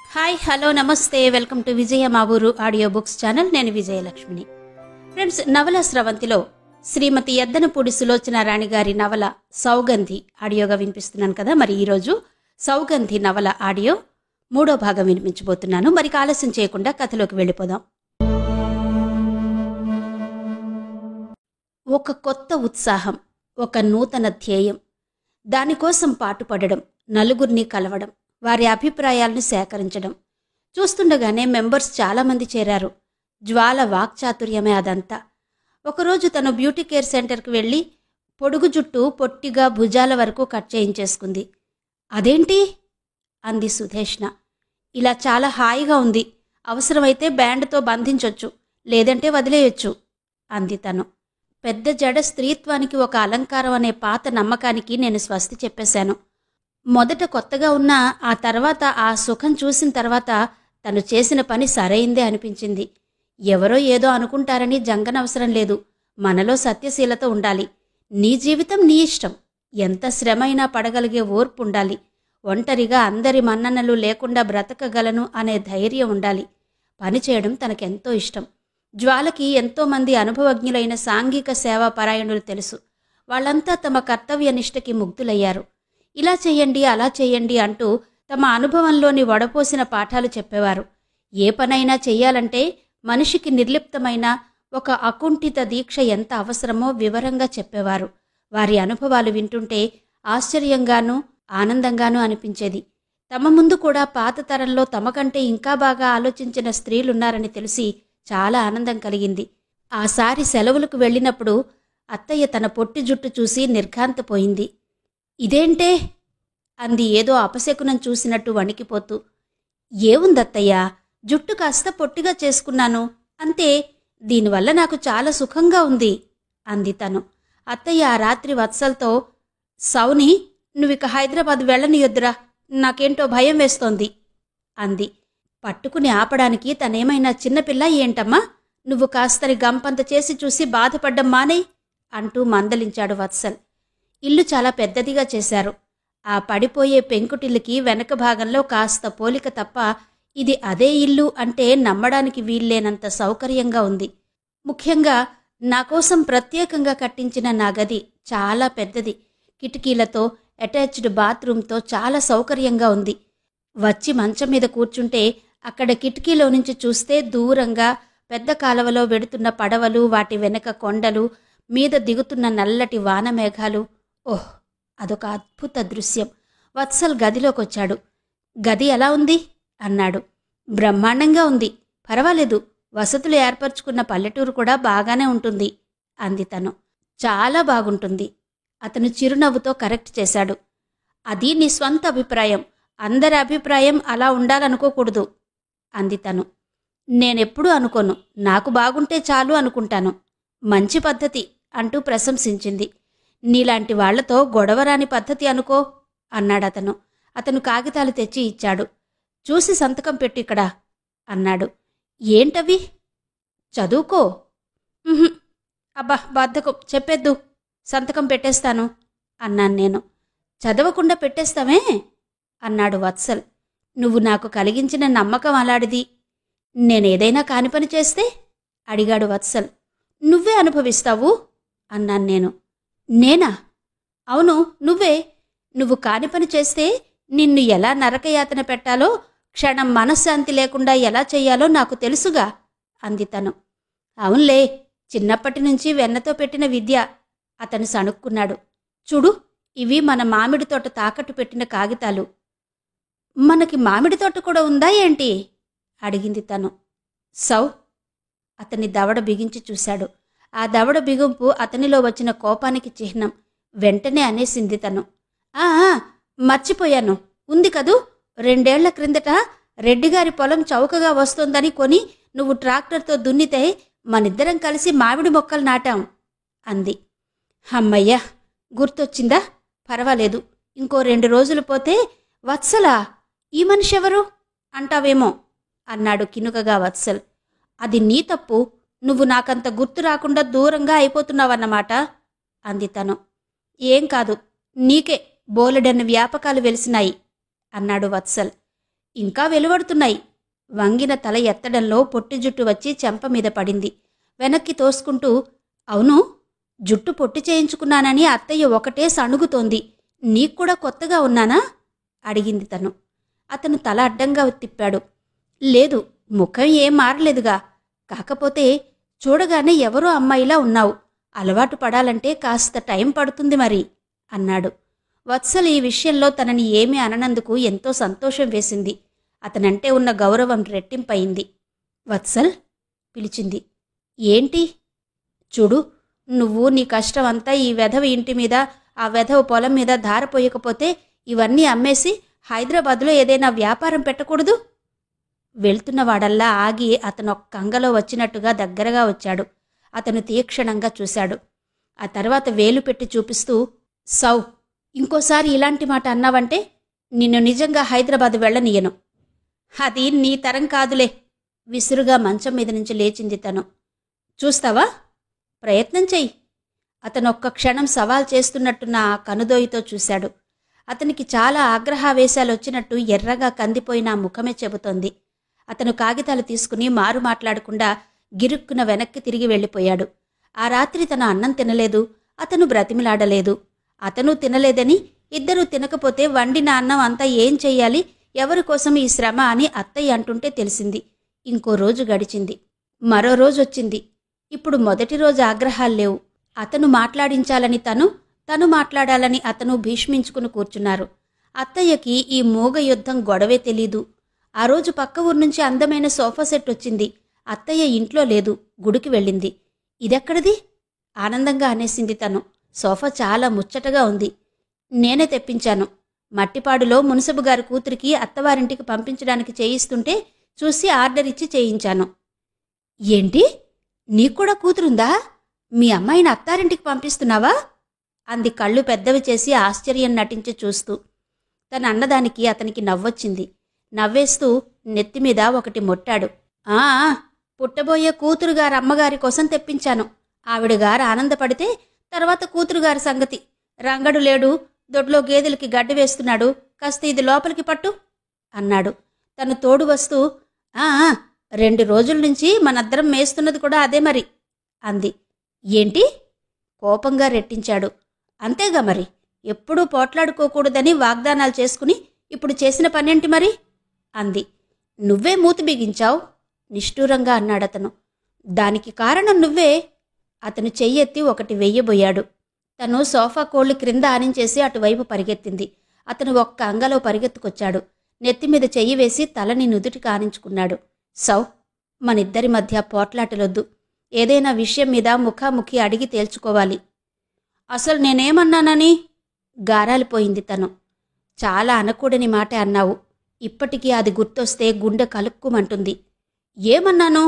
Hi hello నమస్తే welcome to విజయ మా ఊరు ఆడియో బుక్స్ ఛానల్. నేను విజయలక్ష్మిని. ఫ్రెండ్స్, నవల స్రవంతిలో శ్రీమతి ఎద్దనపూడి సులోచన రాణి గారి నవల సౌగంధి ఆడియోగా వినిపిస్తున్నాను కదా. మరి ఈరోజు సౌగంధి నవల ఆడియో 3వ భాగం వినిపించబోతున్నాను. మరి ఆలస్యం చేయకుండా కథలోకి వెళ్ళిపోదాం. ఒక కొత్త ఉత్సాహం, ఒక నూతన ధ్యేయం, దానికోసం పాటుపడడం, నలుగురిని కలవడం, వారి అభిప్రాయాలను సేకరించడం. చూస్తుండగానే మెంబర్స్ చాలామంది చేరారు. జ్వాల వాక్చాతుర్యమే అదంతా. ఒకరోజు తను బ్యూటీ కేర్ సెంటర్కి వెళ్ళి పొడుగు జుట్టు పొట్టిగా భుజాల వరకు కట్ చేయించేసుకుంది. అదేంటి అంది సుధేష్ణ. ఇలా చాలా హాయిగా ఉంది, అవసరమైతే బ్యాండ్తో బంధించొచ్చు, లేదంటే వదిలేయొచ్చు అంది తను. పెద్ద జడ స్త్రీత్వానికి ఒక అలంకారం అనే పాత నమ్మకానికి నేను స్వస్తి చెప్పేశాను. మొదట కొత్తగా ఉన్నా ఆ తర్వాత ఆ సుఖం చూసిన తర్వాత తను చేసిన పని సరైందే అనిపించింది. ఎవరో ఏదో అనుకుంటారని జంగనవసరం లేదు. మనలో సత్యశీలత ఉండాలి. నీ జీవితం నీ ఇష్టం. ఎంత శ్రమైనా పడగలిగే ఓర్పు ఉండాలి. ఒంటరిగా అందరి మన్ననలు లేకుండా బ్రతకగలను అనే ధైర్యం ఉండాలి. పనిచేయడం తనకెంతో ఇష్టం. జ్వాలకి ఎంతోమంది అనుభవజ్ఞులైన సాంఘిక సేవా పరాయణులు తెలుసు. వాళ్ళంతా తమ కర్తవ్యనిష్టకి ముగ్ధులయ్యారు. ఇలా చెయ్యండి, అలా చెయ్యండి అంటూ తమ అనుభవంలోని వడపోసిన పాఠాలు చెప్పేవారు. ఏ పనైనా చెయ్యాలంటే మనిషికి నిర్లిప్తమైన ఒక అకుంఠిత దీక్ష ఎంత అవసరమో వివరంగా చెప్పేవారు. వారి అనుభవాలు వింటుంటే ఆశ్చర్యంగానూ ఆనందంగానూ అనిపించేది. తమ ముందు కూడా పాత తరంలో తమకంటే ఇంకా బాగా ఆలోచించిన స్త్రీలున్నారని తెలిసి చాలా ఆనందం కలిగింది. ఆసారి సెలవులకు వెళ్ళినప్పుడు అత్తయ్య తన పొట్టి జుట్టు చూసి నిర్ఘాంతపోయింది. ఇదేంటే అంది ఏదో అపశకునం చూసినట్టు వణికిపోతూ. ఏముందత్తయ్యా, జుట్టు కాస్త పొట్టిగా చేసుకున్నాను అంతే, దీనివల్ల నాకు చాలా సుఖంగా ఉంది అంది తను. అత్తయ్య ఆ రాత్రి వత్సల్తో, సౌని నువ్విక హైదరాబాద్ వెళ్ళనియొద్దురా, నాకేంటో భయం వేస్తోంది అంది. పట్టుకుని ఆపడానికి తనేమైనా చిన్నపిల్ల ఏంటమ్మా, నువ్వు కాస్తని గంపంత చేసి చూసి బాధపడ్డం మానే అంటూ మందలించాడు వత్సల్. ఇల్లు చాలా పెద్దదిగా చేశారు. ఆ పడిపోయే పెంకుటిల్లుకి వెనక భాగంలో కాస్త పోలిక తప్ప ఇది అదే ఇల్లు అంటే నమ్మడానికి వీల్లేనంత సౌకర్యంగా ఉంది. ముఖ్యంగా నాకోసం ప్రత్యేకంగా కట్టించిన నా గది చాలా పెద్దది. కిటికీలతో అటాచ్డ్ బాత్రూంతో చాలా సౌకర్యంగా ఉంది. వచ్చి మంచం మీద కూర్చుంటే అక్కడ కిటికీలో నుంచి చూస్తే దూరంగా పెద్ద కాలవలో వెడుతున్న పడవలు, వాటి వెనక కొండలు, మీద దిగుతున్న నల్లటి వానమేఘాలు. ఓహ్, అదొక అద్భుత దృశ్యం. వత్సల్ గదిలోకొచ్చాడు. గది ఎలా ఉంది అన్నాడు. బ్రహ్మాండంగా ఉంది, పర్వాలేదు, వసతులు ఏర్పరచుకున్న పల్లెటూరు కూడా బాగానే ఉంటుంది అంది తను. చాలా బాగుంటుంది అతను చిరునవ్వుతో కరెక్ట్ చేశాడు. అది నీ స్వంత అభిప్రాయం, అందరి అభిప్రాయం అలా ఉండాలనుకోకూడదు అంది తను. నేనెప్పుడూ అనుకోను, నాకు బాగుంటే చాలు అనుకుంటాను. మంచి పద్ధతి అంటూ ప్రశంసించింది. నీలాంటి వాళ్లతో గొడవరాని పద్ధతి అనుకో అన్నాడతను. అతను కాగితాలు తెచ్చి ఇచ్చాడు. చూసి సంతకం పెట్టు ఇక్కడ అన్నాడు. ఏంటవి? చదువుకో. అబ్బా బద్ధకం, చెప్పేద్దు, సంతకం పెట్టేస్తాను అన్నాను నేను. చదవకుండా పెట్టేస్తామే అన్నాడు వత్సల్. నువ్వు నాకు కలిగించిన నమ్మకం అలాంటిది. నేనేదైనా కాని పని చేస్తే అడిగాడు వత్సల్. నువ్వే అనుభవిస్తావు అన్నాను నేను. నేనా? అవును, నువ్వే. నువ్వు కాని పని చేస్తే నిన్ను ఎలా నరకయాతన పెట్టాలో, క్షణం మనశ్శాంతి లేకుండా ఎలా చెయ్యాలో నాకు తెలుసుగా అంది తను. అవునులే, చిన్నప్పటి నుంచి వెన్నతో పెట్టిన విద్య అతను సణుక్కున్నాడు. చూడు, ఇవి మన మామిడి తోట తాకట్టు పెట్టిన కాగితాలు. మనకి మామిడి తోట కూడా ఉందా ఏంటి అడిగింది తను. సౌ అతని దవడ బిగించి చూశాడు. ఆ దవడ బిగింపు అతనిలో వచ్చిన కోపానికి చిహ్నం. వెంటనే అనేసింది తను. మర్చిపోయాను, ఉంది కదూ, 2 ఏళ్ల క్రిందట రెడ్డిగారి పొలం చౌకగా వస్తోందని కొని నువ్వు ట్రాక్టర్తో దున్నితే మనిద్దరం కలిసి మామిడి మొక్కలు నాటాం అంది. అమ్మయ్యా, గుర్తొచ్చిందా? పర్వాలేదు, ఇంకో 2 రోజులు పోతే వత్సలా, ఈ మనిషి ఎవరు అంటావేమో అన్నాడు కినుకగా వత్సల్. అది నీ తప్పు, నువ్వు నాకంత గుర్తు రాకుండా దూరంగా అయిపోతున్నావన్నమాట అంది తను. ఏం కాదు, నీకే బోలెడన్ని వ్యాపకాలు వెలిసినాయి అన్నాడు వత్సల్. ఇంకా వెలువడుతున్నాయి. వంగిన తల ఎత్తడంలో పొట్టి జుట్టు వచ్చి చెంప మీద పడింది. వెనక్కి తోసుకుంటూ, అవును, జుట్టు పొట్టి చేయించుకున్నానని అత్తయ్య ఒకటే సణుగుతోంది. నీక్కూడా కొత్తగా ఉన్నానా? అడిగింది తను. అతను తల అడ్డంగా తిప్పాడు. లేదు, ముఖం ఏం మారలేదుగా. కాకపోతే చూడగానే ఎవరో అమ్మాయిలా ఉన్నావు. అలవాటు పడాలంటే కాస్త టైం పడుతుంది మరి అన్నాడు. వత్సల్ ఈ విషయంలో తనని ఏమీ అననందుకు ఎంతో సంతోషం వేసింది. అతనంటే ఉన్న గౌరవం రెట్టింపయింది. వత్సల్ పిలిచింది. ఏంటి? చూడు, నువ్వు నీ కష్టమంతా ఈ వెధవ ఇంటి మీద, ఆ వెధవ పొలం మీద ధారపోయకపోతే ఇవన్నీ అమ్మేసి హైదరాబాదులో ఏదైనా వ్యాపారం పెట్టకూడదు? వెళ్తున్నవాడల్లా ఆగి అతనొక్క అంగలో వచ్చినట్టుగా దగ్గరగా వచ్చాడు. అతను తీక్షణంగా చూశాడు. ఆ తర్వాత వేలు పెట్టి చూపిస్తూ, సౌ, ఇంకోసారి ఇలాంటి మాట అన్నావంటే నిన్ను నిజంగా హైదరాబాద్ వెళ్ళనీయను. అది నీ తరం కాదులే. విసురుగా మంచం మీద నుంచి లేచింది తను. చూస్తావా? ప్రయత్నం చెయ్యి. అతనొక్క క్షణం సవాల్ చేస్తున్నట్టున్న ఆ కనుదోయితో చూశాడు. అతనికి చాలా ఆగ్రహావేశాలొచ్చినట్టు ఎర్రగా కందిపోయిన ఆ ముఖమే చెబుతోంది. అతను కాగితాలు తీసుకుని మారు మాట్లాడకుండా గిరుక్కున వెనక్కి తిరిగి వెళ్ళిపోయాడు. ఆ రాత్రి తన అన్నం తినలేదు. అతను బ్రతిమిలాడలేదు. అతను తినలేదని, ఇద్దరూ తినకపోతే వండిన అన్నం అంతా ఏం చెయ్యాలి, ఎవరికోసం ఈ శ్రమ అని అత్తయ్య అంటుంటే తెలిసింది. ఇంకో రోజు గడిచింది. మరో రోజొచ్చింది. ఇప్పుడు మొదటి రోజు ఆగ్రహాల్లేవు. అతను మాట్లాడించాలని తను మాట్లాడాలని అతను భీష్మించుకుని కూర్చున్నారు. అత్తయ్యకి ఈ మూగ యుద్ధం గొడవే తెలీదు. ఆ రోజు పక్క ఊరు నుంచి అందమైన సోఫా సెట్ వచ్చింది. అత్తయ్య ఇంట్లో లేదు, గుడికి వెళ్ళింది. ఇదెక్కడిది? ఆనందంగా అనేసింది తను. సోఫా చాలా ముచ్చటగా ఉంది. నేనే తెప్పించాను. మట్టిపాడులో మున్సబు గారి కూతురికి అత్తవారింటికి పంపించడానికి చేయిస్తుంటే చూసి ఆర్డర్ ఇచ్చి చేయించాను. ఏంటి? నీక్కూడా కూతురుందా? మీ అమ్మాయిని అత్తారింటికి పంపిస్తున్నావా? అంది కళ్ళు పెద్దవి చేసి ఆశ్చర్యం నటించి చూస్తూ. తన అన్నదానికి అతనికి నవ్వొచ్చింది. నవ్వేస్తూ నెత్తిమీద ఒకటి మొట్టాడు. ఆ, పుట్టబోయే కూతురుగారు అమ్మగారి కోసం తెప్పించాను. ఆవిడగారు ఆనందపడితే తర్వాత కూతురుగారి సంగతి. రంగడు లేడు, దొడ్లో గేదెలకి గడ్డి వేస్తున్నాడు, కాస్త ఇది లోపలికి పట్టు అన్నాడు. తను తోడు వస్తూ, 2 రోజుల నుంచి మనిద్దరం మేస్తున్నది కూడా అదే మరి అంది. ఏంటి? కోపంగా రెట్టించాడు. అంతేగా మరి, ఎప్పుడూ పోట్లాడుకోకూడదని వాగ్దానాలు చేసుకుని ఇప్పుడు చేసిన పనేంటి మరి అంది. నువ్వే మూతి బిగించావు నిష్ఠూరంగా అన్నాడతను. దానికి కారణం నువ్వే. అతను చెయ్యెత్తి ఒకటి వెయ్యబోయాడు. తను సోఫా కోళ్లు క్రింద ఆనించేసి అటువైపు పరిగెత్తింది. అతను ఒక్క అంగలో పరిగెత్తుకొచ్చాడు. నెత్తిమీద చెయ్యి వేసి తలని నుదుటి కానించుకున్నాడు. సౌ, మనిద్దరి మధ్య పోట్లాటలొద్దు. ఏదైనా విషయం మీద ముఖాముఖి అడిగి తేల్చుకోవాలి. అసలు నేనేమన్నానని? గారాలిపోయింది తను. చాలా అనకూడని మాట అన్నావు. ఇప్పటికీ అది గుర్తొస్తే గుండె కలుక్కుమంటుంది. ఏమన్నాను?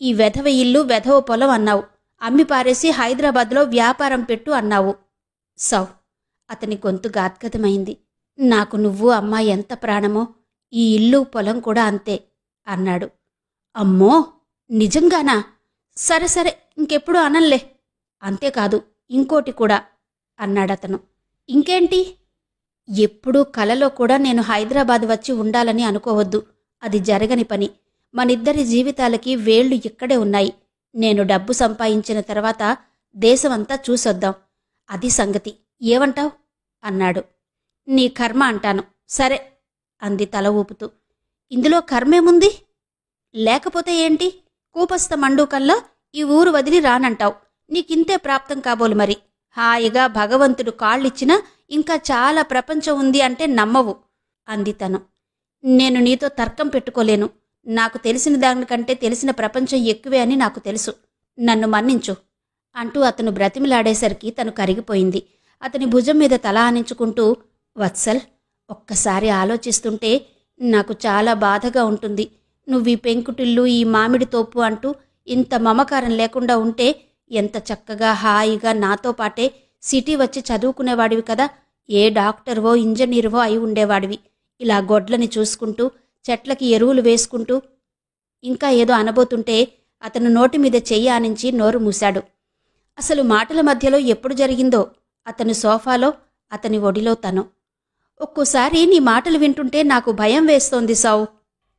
ఈ వెధవ ఇల్లు, వెధవ పొలం అన్నావు. అమ్మి పారేసి హైదరాబాద్లో వ్యాపారం పెట్టు అన్నావు. సౌ, అతని గొంతు గాద్గదమైంది. నాకు నువ్వు అమ్మా ఎంత ప్రాణమో, ఈ ఇల్లు పొలం కూడా అంతే అన్నాడు. అమ్మో, నిజంగానా? సరే సరే, ఇంకెప్పుడు అనంలే. అంతేకాదు, ఇంకోటి కూడా అన్నాడతను. ఇంకేంటి? ఎప్పుడూ కలలో కూడా నేను హైదరాబాద్ వచ్చి ఉండాలని అనుకోవద్దు. అది జరగని పని. మనిద్దరి జీవితాలకి వేళ్లు ఇక్కడే ఉన్నాయి. నేను డబ్బు సంపాదించిన తర్వాత దేశమంతా చూసొద్దాం. అది సంగతి. ఏమంటావ్ అన్నాడు. నీ కర్మ అంటాను. సరే అంది తల ఊపుతూ. ఇందులో కర్మేముంది? లేకపోతే ఏంటి? కూపస్థ మండూకల్లా ఈ ఊరు వదిలి రానంటావు. నీకింతే ప్రాప్తం కాబోలు మరి. హాయిగా భగవంతుడు కాళ్ళిచ్చినా ఇంకా చాలా ప్రపంచం ఉంది అంటే నమ్మవు అంది తను. నేను నీతో తర్కం పెట్టుకోలేను. నాకు తెలిసిన దానికంటే తెలిసిన ప్రపంచం ఎక్కువే అని నాకు తెలుసు. నన్ను మన్నించు అంటూ అతను బ్రతిమిలాడేసరికి తను కరిగిపోయింది. అతని భుజం మీద తల ఆనించుకుంటూ, వత్సల్, ఒక్కసారి ఆలోచిస్తుంటే నాకు చాలా బాధగా ఉంటుంది. నువ్వీ పెంకుటిల్లు, ఈ మామిడి తోపు అంటూ ఇంత మమకారం లేకుండా ఉంటే ఎంత చక్కగా హాయిగా నాతో పాటే సిటీ వచ్చి చదువుకునేవాడివి కదా. ఏ డాక్టర్వో ఇంజనీరువో అయి ఉండేవాడివి. ఇలా గొడ్లని చూసుకుంటూ, చెట్లకి ఎరువులు వేసుకుంటూ. ఇంకా ఏదో అనబోతుంటే అతను నోటి మీద చెయ్యి ఆనించి నోరు మూశాడు. అసలు మాటల మధ్యలో ఎప్పుడు జరిగిందో అతను సోఫాలో, అతని ఒడిలో తను. ఒక్కోసారి నీ మాటలు వింటుంటే నాకు భయం వేస్తోంది సౌ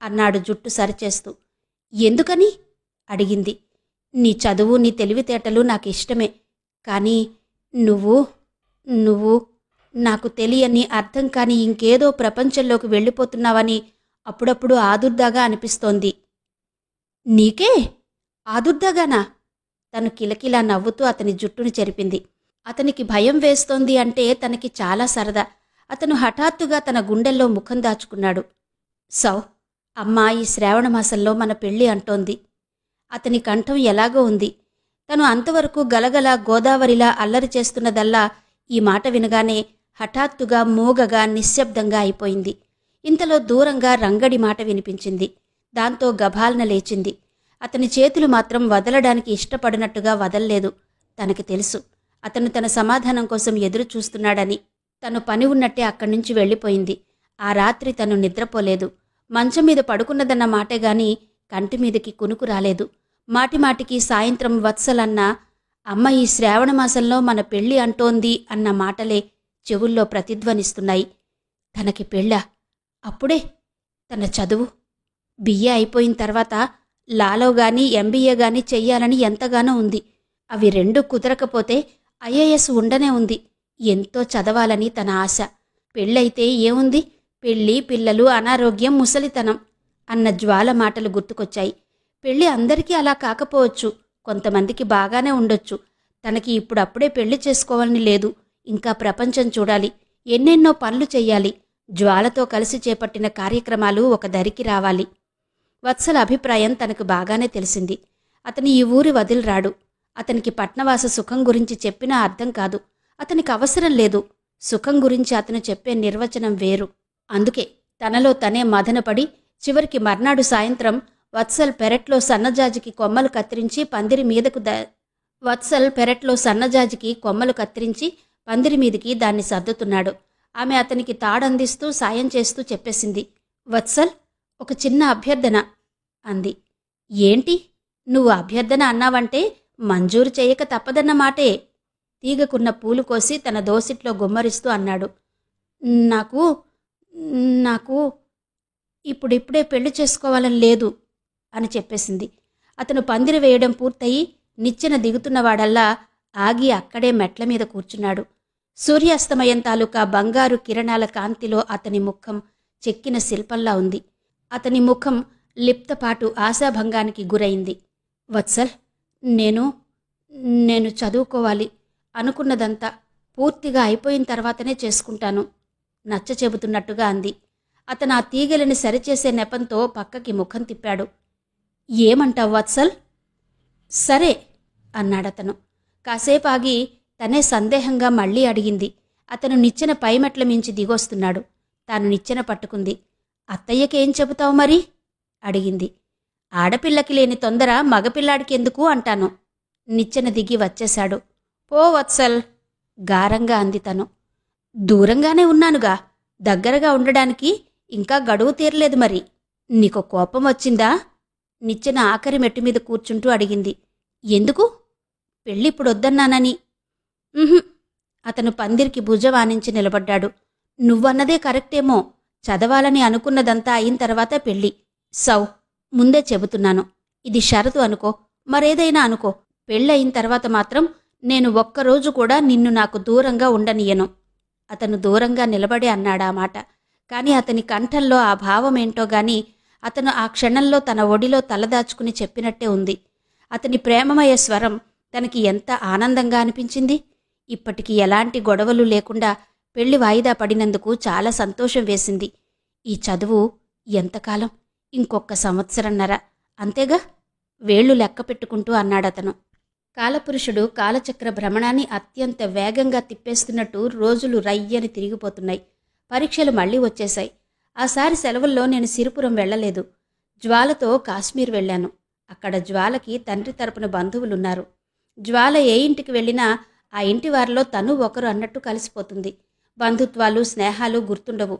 అన్నాడు జుట్టు సరిచేస్తూ. ఎందుకని అడిగింది. నీ చదువు, నీ తెలివితేటలు నాకు ఇష్టమే. కానీ నువ్వు నువ్వు నాకు తెలియని, అర్థం కాని ఇంకేదో ప్రపంచంలోకి వెళ్ళిపోతున్నావని అప్పుడప్పుడు ఆదుర్దాగా అనిపిస్తోంది. నీకే ఆదుర్దాగానా? తను కిలకిలా నవ్వుతూ అతని జుట్టును చెరిపింది. అతనికి భయం వేస్తోంది అంటే తనకి చాలా సరదా. అతను హఠాత్తుగా తన గుండెల్లో ముఖం దాచుకున్నాడు. సౌ, అమ్మా ఈ శ్రావణమాసంలో మన పెళ్ళి అంటోంది. అతని కంఠం ఎలాగో ఉంది. తను అంతవరకు గలగల గోదావరిలా అల్లరి చేస్తున్నదల్లా ఈ మాట వినగానే హఠాత్తుగా మూగగా నిశ్శబ్దంగా అయిపోయింది. ఇంతలో దూరంగా రంగడి మాట వినిపించింది. దాంతో గభాలన లేచింది. అతని చేతులు మాత్రం వదలడానికి ఇష్టపడినట్టుగా వదల్లేదు. తనకి తెలుసు అతను తన సమాధానం కోసం ఎదురు చూస్తున్నాడని. తను పని ఉన్నట్టే అక్కడ్నుంచి వెళ్ళిపోయింది. ఆ రాత్రి తను నిద్రపోలేదు. మంచం మీద పడుకున్నదన్న మాటేగాని కంటిమీదకి కునుకు రాలేదు. మాటిమాటికి సాయంత్రం వత్సలన్న అమ్మ ఈ శ్రావణమాసంలో మన పెళ్ళి అంటోంది అన్న మాటలే చెవుల్లో ప్రతిధ్వనిస్తున్నాయి. తనకి పెళ్ళా? అప్పుడే? తన చదువు బిఏ అయిపోయిన తర్వాత లాలో గాని ఎంబీఏ గాని చెయ్యాలని ఎంతగానో ఉంది. అవి రెండూ కుదరకపోతే ఐఏఎస్ ఉండనే ఉంది. ఎంతో చదవాలని తన ఆశ. పెళ్ళైతే ఏముంది? పెళ్ళి, పిల్లలు, అనారోగ్యం, ముసలితనం అన్న జ్వాల మాటలు గుర్తుకొచ్చాయి. పెళ్ళి అందరికీ అలా కాకపోవచ్చు. కొంతమందికి బాగానే ఉండొచ్చు. తనకి ఇప్పుడప్పుడే పెళ్లి చేసుకోవాలని లేదు. ఇంకా ప్రపంచం చూడాలి. ఎన్నెన్నో పనులు చెయ్యాలి. జ్వాలతో కలిసి చేపట్టిన కార్యక్రమాలు ఒక దరికి రావాలి. వత్సల అభిప్రాయం తనకు బాగానే తెలిసింది. అతని ఈ ఊరి వదిలిరాడు. అతనికి పట్నవాస సుఖం గురించి చెప్పినా అర్థం కాదు. అతనికి అవసరం లేదు. సుఖం గురించి అతను చెప్పే నిర్వచనం వేరు. అందుకే తనలో తనే మదనపడి చివరికి మర్నాడు సాయంత్రం వత్సల్ పెరట్లో సన్నజాజికి కొమ్మలు కత్తిరించి పందిరి మీదికి దాన్ని సర్దుతున్నాడు. ఆమె అతనికి తాడందిస్తూ సాయం చేస్తూ చెప్పేసింది. వత్సల్, ఒక చిన్న అభ్యర్థన అంది. ఏంటి? నువ్వు అభ్యర్థన అన్నావంటే మంజూరు చేయక తప్పదన్న మాటే. తీగకున్న పూలు కోసి తన దోసిట్లో గుమ్మరిస్తూ అన్నాడు. నాకు నాకు ఇప్పుడిప్పుడే పెళ్లి చేసుకోవాలని లేదు అని చెప్పేసింది. అతను పందిరి వేయడం పూర్తయి నిచ్చెన దిగుతున్నవాడల్లా ఆగి అక్కడే మెట్ల మీద కూర్చున్నాడు. సూర్యాస్తమయం తాలూకా బంగారు కిరణాల కాంతిలో అతని ముఖం చెక్కిన శిల్పంలా ఉంది. అతని ముఖం లిప్తపాటు ఆశాభంగానికి గురైంది. వత్సల్, నేను చదువుకోవాలి. అనుకున్నదంతా పూర్తిగా అయిపోయిన తర్వాతనే చేసుకుంటాను నచ్చ చెబుతున్నట్టుగా అంది. అతను ఆ తీగలిని సరిచేసే నెపంతో పక్కకి ముఖం తిప్పాడు. ఏమంటావు వత్సల్? సరే అన్నాడతను. కాసేపాగి తనే సందేహంగా మళ్లీ అడిగింది. అతను నిచ్చెన పైమెట్ల మించి దిగొస్తున్నాడు. తాను నిచ్చెన పట్టుకుంది. అత్తయ్యకేం చెబుతావు మరి అడిగింది. ఆడపిల్లకి లేని తొందర మగపిల్లాడికెందుకు అంటాను. నిచ్చెన దిగి వచ్చేశాడు. పో వత్సల్ గారంగా అంది తను. దూరంగానే ఉన్నానుగా, దగ్గరగా ఉండడానికి ఇంకా గడువు తీరలేదు మరి. నీకు కోపం వచ్చిందా? నిచ్చెన ఆఖరి మెట్టు మీద కూర్చుంటూ అడిగింది. ఎందుకు? పెళ్ళిప్పుడొద్దన్నానని. అతను పందిరికి భుజవానించి నిలబడ్డాడు. నువ్వన్నదే కరెక్టేమో. చదవాలని అనుకున్నదంతా అయిన తర్వాత పెళ్ళి. సౌ, ముందే చెబుతున్నాను. ఇది షరతు అనుకో, మరేదైనా అనుకో. పెళ్ళయిన తర్వాత మాత్రం నేను ఒక్కరోజు కూడా నిన్ను నాకు దూరంగా ఉండనియను. అతను దూరంగా నిలబడే అన్నాడా మాట. కాని అతని కంఠంలో ఆ భావమేంటో గాని అతను ఆ క్షణంలో తన ఒడిలో తలదాచుకుని చెప్పినట్టే ఉంది. అతని ప్రేమమయ స్వరం తనకి ఎంత ఆనందంగా అనిపించింది. ఇప్పటికి ఎలాంటి గొడవలు లేకుండా పెళ్లి వాయిదా పడినందుకు చాలా సంతోషం వేసింది. ఈ చదువు ఎంతకాలం? ఇంకొక్క సంవత్సరన్నర అంతేగా? వేళ్లు లెక్క పెట్టుకుంటూ అన్నాడతను. కాలపురుషుడు కాలచక్ర భ్రమణాన్ని అత్యంత వేగంగా తిప్పేస్తున్నట్టు రోజులు రయ్యని తిరిగిపోతున్నాయి. పరీక్షలు మళ్లీ వచ్చేశాయి. ఆసారి సెలవుల్లో నేను సిరిపురం వెళ్లలేదు. జ్వాలతో కాశ్మీర్ వెళ్లాను. అక్కడ జ్వాలకి తండ్రి తరపున బంధువులున్నారు. జ్వాల ఏ ఇంటికి వెళ్ళినా ఆ ఇంటి వారిలో తను ఒకరు అన్నట్టు కలిసిపోతుంది. బంధుత్వాలు, స్నేహాలు గుర్తుండవు.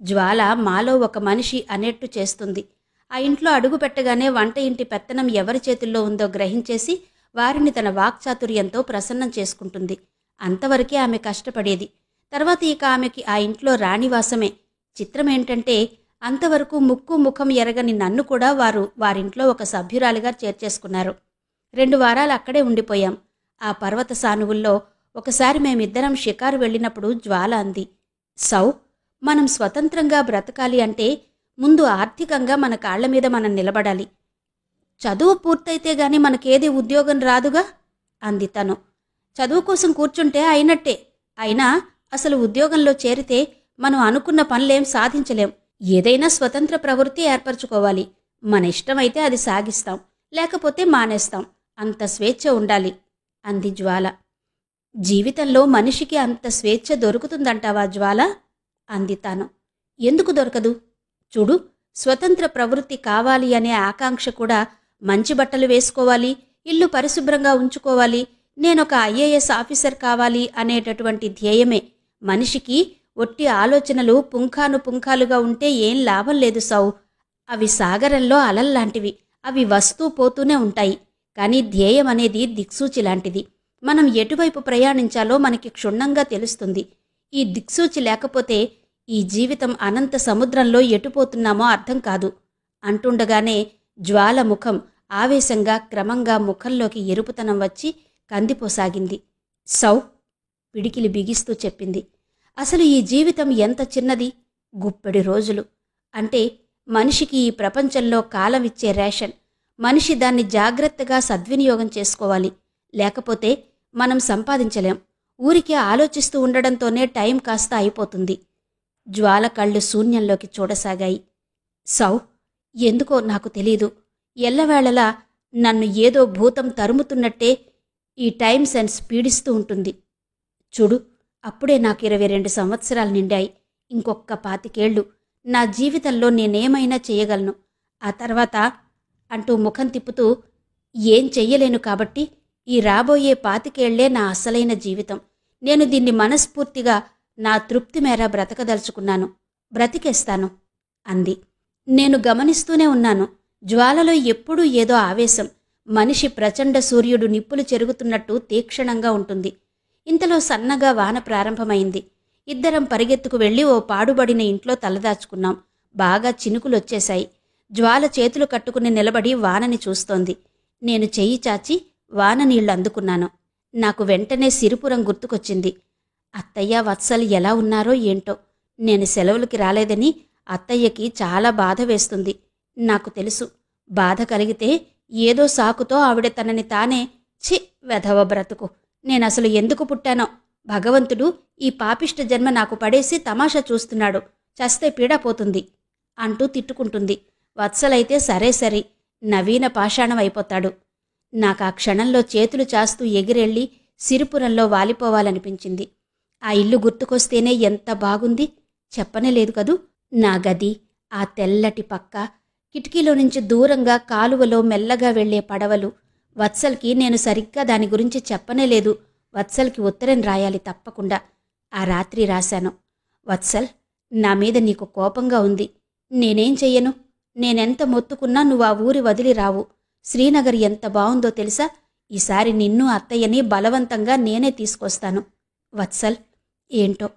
జ్వాల మాలో ఒక మనిషి అనేట్టు చేస్తుంది. ఆ ఇంట్లో అడుగు పెట్టగానే వంట ఇంటి పెత్తనం ఎవరి చేతుల్లో ఉందో గ్రహించేసి వారిని తన వాక్చాతుర్యంతో ప్రసన్నం చేసుకుంటుంది. అంతవరకే ఆమె కష్టపడేది. తర్వాత ఇక ఆమెకి ఆ ఇంట్లో రాణివాసమే. చిత్రమేంటంటే అంతవరకు ముక్కు ముఖం ఎరగని నన్ను కూడా వారింట్లో ఒక సభ్యురాలిగా చేర్చేసుకున్నారు. 2 వారాలు అక్కడే ఉండిపోయాం. ఆ పర్వత సానువుల్లో ఒకసారి మేమిద్దరం షికారు వెళ్ళినప్పుడు జ్వాల అంది, సౌ, మనం స్వతంత్రంగా బ్రతకాలి అంటే ముందు ఆర్థికంగా మన కాళ్ల మీద మనం నిలబడాలి. చదువు పూర్తయితే గాని మనకేది ఉద్యోగం రాదుగా అంది తను. చదువు కోసం కూర్చుంటే అయినట్టే. అయినా అసలు ఉద్యోగంలో చేరితే మనం అనుకున్న పనులేం సాధించలేం. ఏదైనా స్వతంత్ర ప్రవృత్తి ఏర్పరచుకోవాలి. మన ఇష్టమైతే అది సాగిస్తాం, లేకపోతే మానేస్తాం. అంత స్వేచ్ఛ ఉండాలి అంది జ్వాల. జీవితంలో మనిషికి అంత స్వేచ్ఛ దొరుకుతుందంటావా జ్వాల అంది తాను. ఎందుకు దొరకదు? చూడు, స్వతంత్ర ప్రవృత్తి కావాలి అనే ఆకాంక్ష కూడా మంచి బట్టలు వేసుకోవాలి, ఇల్లు పరిశుభ్రంగా ఉంచుకోవాలి, నేనొక ఐఏఎస్ ఆఫీసర్ కావాలి అనేటటువంటి ధ్యేయమే. మనిషికి ఒట్టి ఆలోచనలు పుంఖానుపుంఖాలుగా ఉంటే ఏం లాభం లేదు సౌ. అవి సాగరంలో అలల్లాంటివి. అవి వస్తూ పోతూనే ఉంటాయి. కానీ ధ్యేయం అనేది దిక్సూచి లాంటిది. మనం ఎటువైపు ప్రయాణించాలో మనకి క్షుణ్ణంగా తెలుస్తుంది. ఈ దిక్సూచి లేకపోతే ఈ జీవితం అనంత సముద్రంలో ఎటుపోతున్నామో అర్థం కాదు అంటుండగానే జ్వాల ముఖం ఆవేశంగా క్రమంగా ముఖంలోకి ఎరుపుతనం వచ్చి కందిపోసాగింది. సౌ, పిడికిలి బిగిస్తూ చెప్పింది, అసలు ఈ జీవితం ఎంత చిన్నది. గుప్పెడి రోజులు. అంటే మనిషికి ఈ ప్రపంచంలో కాలమిచ్చే రేషన్. మనిషి దాన్ని జాగ్రత్తగా సద్వినియోగం చేసుకోవాలి. లేకపోతే మనం సంపాదించలేం. ఊరికే ఆలోచిస్తూ ఉండడంతోనే టైం కాస్త అయిపోతుంది. జ్వాల కళ్ళు శూన్యంలోకి చూడసాగాయి. సౌ, ఎందుకో నాకు తెలీదు, ఎల్లవేళలా నన్ను ఏదో భూతం తరుముతున్నట్టే ఈ టైం సెన్స్ పీడిస్తూ ఉంటుంది. చూడు, అప్పుడే నాకు 22 సంవత్సరాలు నిండాయి. ఇంకొక్క 25 ఏళ్ళు నా జీవితంలో నేనేమైనా చెయ్యగలను. ఆ తర్వాత అంటూ ముఖం తిప్పుతూ, ఏం చెయ్యలేను కాబట్టి ఈ రాబోయే 25 ఏళ్లే నా అసలైన జీవితం. నేను దీన్ని మనస్ఫూర్తిగా నా తృప్తి మేర బ్రతకదలుచుకున్నాను. బ్రతికేస్తాను అంది. నేను గమనిస్తూనే ఉన్నాను. జ్వాలలో ఎప్పుడూ ఏదో ఆవేశం. మనిషి ప్రచండ సూర్యుడు నిప్పులు చెరుగుతున్నట్టు తీక్షణంగా ఉంటుంది. ఇంతలో సన్నగా వాన ప్రారంభమైంది. ఇద్దరం పరిగెత్తుకు వెళ్లి ఓ పాడుబడిన ఇంట్లో తలదాచుకున్నాం. బాగా చినుకులొచ్చేశాయి. జ్వాల చేతులు కట్టుకుని నిలబడి వానని చూస్తోంది. నేను చెయ్యి చాచి వాన నీళ్లు అందుకున్నాను. నాకు వెంటనే సిరిపురం గుర్తుకొచ్చింది. అత్తయ్య, వత్సల్ ఎలా ఉన్నారో ఏంటో. నేను సెలవులకి రాలేదని అత్తయ్యకి చాలా బాధ వేస్తుంది. నాకు తెలుసు. బాధ కలిగితే ఏదో సాకుతో ఆవిడ తనని తానే, ఛీ వెధవ బ్రతుకు, నేనసలు ఎందుకు పుట్టానో, భగవంతుడు ఈ పాపిష్ట జన్మ నాకు పడేసి తమాషా చూస్తున్నాడు, చస్తే పీడపోతుంది అంటూ తిట్టుకుంటుంది. వత్సలైతే సరే సరి, నవీన పాషాణం అయిపోతాడు. నాకా క్షణంలో చేతులు చాస్తూ ఎగిరెళ్ళి సిరిపురంలో వాలిపోవాలనిపించింది. ఆ ఇల్లు గుర్తుకొస్తేనే ఎంత బాగుంది, చెప్పనే లేదు కదూ. నా గది, ఆ తెల్లటి పక్క, కిటికీలో నుంచి దూరంగా కాలువలో మెల్లగా వెళ్లే పడవలు. వత్సల్కి నేను సరిగ్గా దాని గురించి చెప్పనే లేదు. వత్సల్కి ఉత్తరం రాయాలి తప్పకుండా. ఆ రాత్రి రాశాను. వత్సల్, నా మీద నీకు కోపంగా ఉంది. నేనేం చెయ్యను? నేనెంత మొత్తుకున్నా నువ్వు ఆ ఊరి వదిలి రావు. శ్రీనగర్ ఎంత బావుందో తెలుసా? ఈసారి నిన్ను అత్తయ్యని బలవంతంగా నేనే తీసుకొస్తాను. వత్సల్, ఏంటో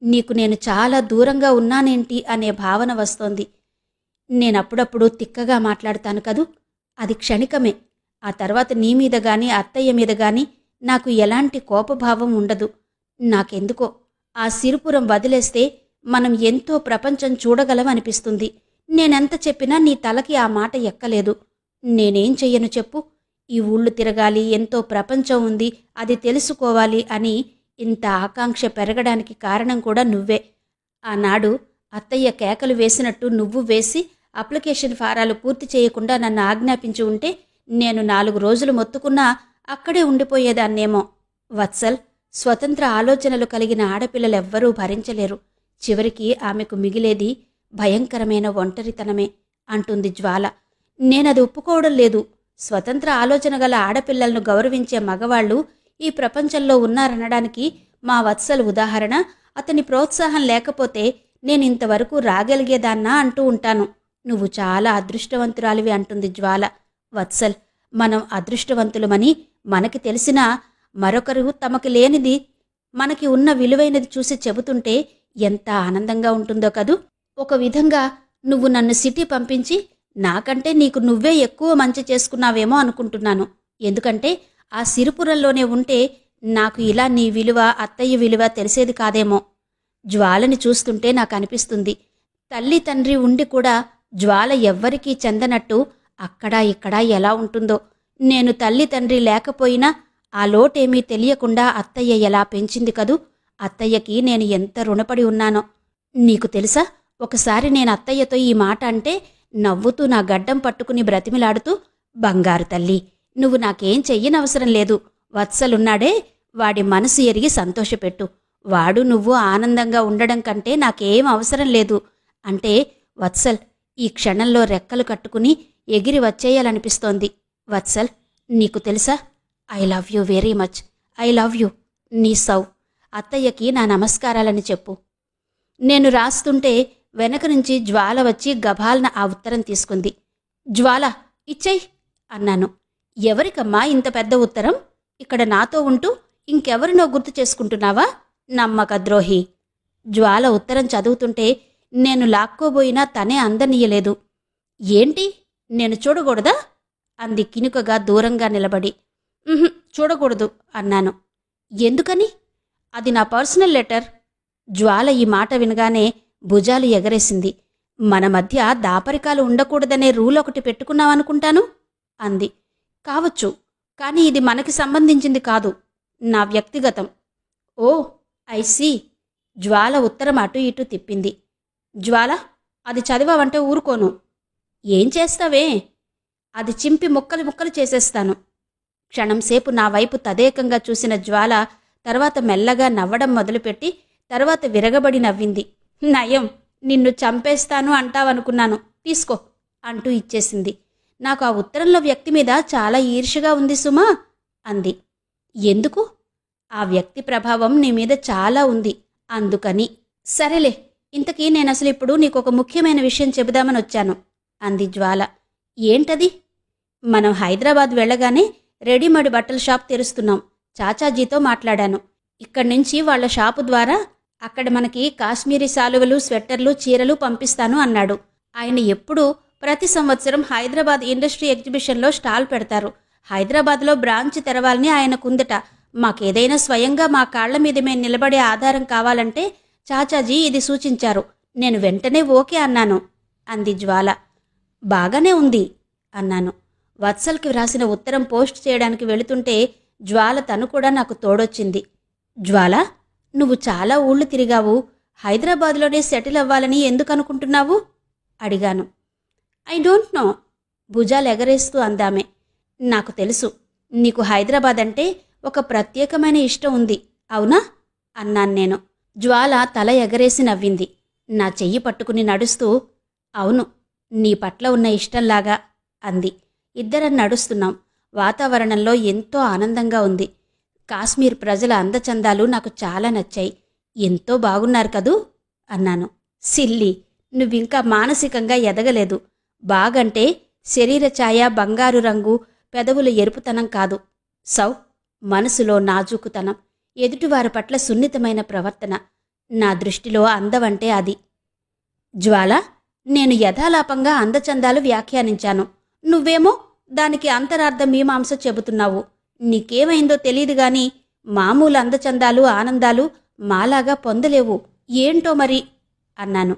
నీకు నేను చాలా దూరంగా ఉన్నానేంటి అనే భావన వస్తోంది. నేనప్పుడప్పుడు తిక్కగా మాట్లాడతాను కదూ, అది క్షణికమే. ఆ తర్వాత నీ మీద గాని అత్తయ్య మీద గాని నాకు ఎలాంటి కోపభావం ఉండదు. నాకెందుకో ఆ సిరిపురం వదిలేస్తే మనం ఎంతో ప్రపంచం చూడగలమనిపిస్తుంది. నేనెంత చెప్పినా నీ తలకి ఆ మాట ఎక్కలేదు. నేనేం చెయ్యను చెప్పు? ఈ ఊళ్ళు తిరగాలి, ఎంతో ప్రపంచం ఉంది, అది తెలుసుకోవాలి అని ఇంత ఆకాంక్ష పెరగడానికి కారణం కూడా నువ్వే. ఆనాడు అత్తయ్య కేకలు వేసినట్టు నువ్వు వేసి అప్లికేషన్ ఫారాలు పూర్తి చేయకుండా నన్ను ఆజ్ఞాపించి ఉంటే నేను 4 రోజులు మొత్తుకున్నా అక్కడే ఉండిపోయేదాన్నేమో. వత్సల్, స్వతంత్ర ఆలోచనలు కలిగిన ఆడపిల్లలెవ్వరూ భరించలేరు. చివరికి ఆమెకు మిగిలేది భయంకరమైన ఒంటరితనమే అంటుంది జ్వాల. నేనది ఒప్పుకోవడం లేదు. స్వతంత్ర ఆలోచన గల ఆడపిల్లలను గౌరవించే మగవాళ్లు ఈ ప్రపంచంలో ఉన్నారనడానికి మా వత్సల్ ఉదాహరణ. అతని ప్రోత్సాహం లేకపోతే నేనింతవరకు రాగలిగేదాన్నా అంటూ ఉంటాను. నువ్వు చాలా అదృష్టవంతురాలివి అంటుంది జ్వాల. వత్సల్, మనం అదృష్టవంతులమని మనకి తెలిసినా మరొకరు తమకి లేనిది మనకి ఉన్న విలువైనది చూసి చెబుతుంటే ఎంత ఆనందంగా ఉంటుందో కదూ. ఒక విధంగా నువ్వు నన్ను సిటీ పంపించి నాకంటే నీకు నువ్వే ఎక్కువ మంచి చేసుకున్నావేమో అనుకుంటున్నాను. ఎందుకంటే ఆ సిరిపురంలోనే ఉంటే నాకు ఇలా నీ విలువ, అత్తయ్య విలువ తెలిసేది కాదేమో. జ్వాలని చూస్తుంటే నాకు అనిపిస్తుంది, తల్లి తండ్రి ఉండి కూడా జ్వాల ఎవ్వరికీ చెందనట్టు అక్కడా ఇక్కడా ఎలా ఉంటుందో. నేను తల్లి తండ్రి లేకపోయినా ఆ లోటేమీ తెలియకుండా అత్తయ్య ఎలా పెంచింది కదూ. అత్తయ్యకి నేను ఎంత రుణపడి ఉన్నానో నీకు తెలుసా. ఒకసారి నేను అత్తయ్యతో ఈ మాట అంటే నవ్వుతూ నా గడ్డం పట్టుకుని బ్రతిమిలాడుతూ, బంగారు తల్లి, నువ్వు నాకేం చెయ్యనవసరం లేదు. వత్సలున్నాడే, వాడి మనసు ఎరిగి సంతోషపెట్టు. వాడు నువ్వు ఆనందంగా ఉండడం కంటే నాకేం అవసరం లేదు అంటే, వత్సల్ ఈ క్షణంలో రెక్కలు కట్టుకుని ఎగిరి వచ్చేయాలనిపిస్తోంది. వత్సల్, నీకు తెలుసా, I love you very much. I love you. నీ సౌ. అత్తయ్యకి నా నమస్కారాలని చెప్పు. నేను రాస్తుంటే వెనక నుంచి జ్వాల వచ్చి గభాలన ఆ ఉత్తరం తీసుకుంది. జ్వాల, ఇచ్చేయ్ అన్నాను. ఎవరికమ్మా ఇంత పెద్ద ఉత్తరం? ఇక్కడ నాతో ఉంటూ ఇంకెవరినో గుర్తు చేసుకుంటున్నావా? నమ్మక ద్రోహి. జ్వాల ఉత్తరం చదువుతుంటే నేను లాక్కోబోయినా తనే అందనీయలేదు. ఏంటి, నేను చూడకూడదా? అంది కినుకగా దూరంగా నిలబడి. చూడకూడదు అన్నాను. ఎందుకని? అది నా పర్సనల్ లెటర్. జ్వాల ఈ మాట వినగానే భుజాలు ఎగరేసింది. మన మధ్య దాపరికాలు ఉండకూడదనే రూల్ ఒకటి పెట్టుకున్నావనుకుంటాను అంది. కావచ్చు, కానీ ఇది మనకి సంబంధించింది కాదు, నా వ్యక్తిగతం. ఓ ఐ సీ. జ్వాల ఉత్తరం అటు ఇటు తిప్పింది. జ్వాల, అది చదివావంటే ఊరుకోను. ఏం చేస్తావే? అది చింపి ముక్కలు ముక్కలు చేసేస్తాను. క్షణంసేపు నా వైపు తదేకంగా చూసిన జ్వాల తర్వాత మెల్లగా నవ్వడం మొదలుపెట్టి తర్వాత విరగబడి నవ్వింది. నయం, నిన్ను చంపేస్తాను అంటావనుకున్నాను, తీసుకో అంటూ ఇచ్చేసింది. నాకు ఆ ఉత్తరంలో వ్యక్తి మీద చాలా ఈర్ష్యగా ఉంది సుమా అంది. ఎందుకు? ఆ వ్యక్తి ప్రభావం నీ మీద చాలా ఉంది, అందుకని. సరేలే, ఇంతకీ నేనసలు ఇప్పుడు నీకొక ముఖ్యమైన విషయం చెబుదామని వచ్చాను అంది జ్వాల. ఏంటది? మనం హైదరాబాద్ వెళ్ళగానే రెడీమేడ్ బట్టల షాప్ తెరుస్తున్నాం. చాచాజీతో మాట్లాడాను. ఇక్కడ్నుంచి వాళ్ల షాపు ద్వారా అక్కడ మనకి కాశ్మీరీ శాలువలు, స్వెట్టర్లు, చీరలు పంపిస్తాను అన్నాడు. ఆయన ఎప్పుడూ ప్రతి సంవత్సరం హైదరాబాద్ ఇండస్ట్రీ ఎగ్జిబిషన్లో స్టాల్ పెడతారు. హైదరాబాద్లో బ్రాంచ్ తెరవాలని ఆయనకుందట. మాకేదైనా స్వయంగా మా కాళ్ల మీద మేము నిలబడే ఆధారం కావాలంటే చాచాజీ ఇది సూచించారు. నేను వెంటనే ఓకే అన్నాను అంది జ్వాల. బాగానే ఉంది అన్నాను. వత్సల్కి వ్రాసిన ఉత్తరం పోస్ట్ చేయడానికి వెళుతుంటే జ్వాల తను కూడా నాకు తోడొచ్చింది. జ్వాల, నువ్వు చాలా ఊళ్ళు తిరిగావు. హైదరాబాద్లోనే సెటిల్ అవ్వాలని ఎందుకనుకుంటున్నావు అడిగాను. I don't know. భుజాలు ఎగరేస్తూ అందామే. నాకు తెలుసు, నీకు హైదరాబాద్ అంటే ఒక ప్రత్యేకమైన ఇష్టం ఉంది, అవునా అన్నాను నేను. జ్వాల తల ఎగరేసి నవ్వింది. నా చెయ్యి పట్టుకుని నడుస్తూ, అవును, నీ పట్ల ఉన్న ఇష్టంలాగా అంది. ఇద్దరం నడుస్తున్నాం. వాతావరణంలో ఎంతో ఆనందంగా ఉంది. కాశ్మీర్ ప్రజల అందచందాలు నాకు చాలా నచ్చాయి. ఎంతో బాగున్నారు కదూ అన్నాను. సిల్లి, నువ్వింకా మానసికంగా ఎదగలేదు. బాగంటే శరీర ఛాయ, బంగారు రంగు, పెదవుల ఎరుపుతనం కాదు. సౌ, మనసులో నాజూకుతనం, ఎదుటివారి పట్ల సున్నితమైన ప్రవర్తన. నా దృష్టిలో అందమంటే అది. జ్వాల, నేను యథాలాపంగా అందచందాలు వ్యాఖ్యానించాను. నువ్వేమో దానికి అంతరార్థ మీమాంస చెబుతున్నావు. నీకేమైందో తెలీదుగాని మామూలు అందచందాలు, ఆనందాలు మాలాగా పొందలేవు. ఏంటో మరి అన్నాను.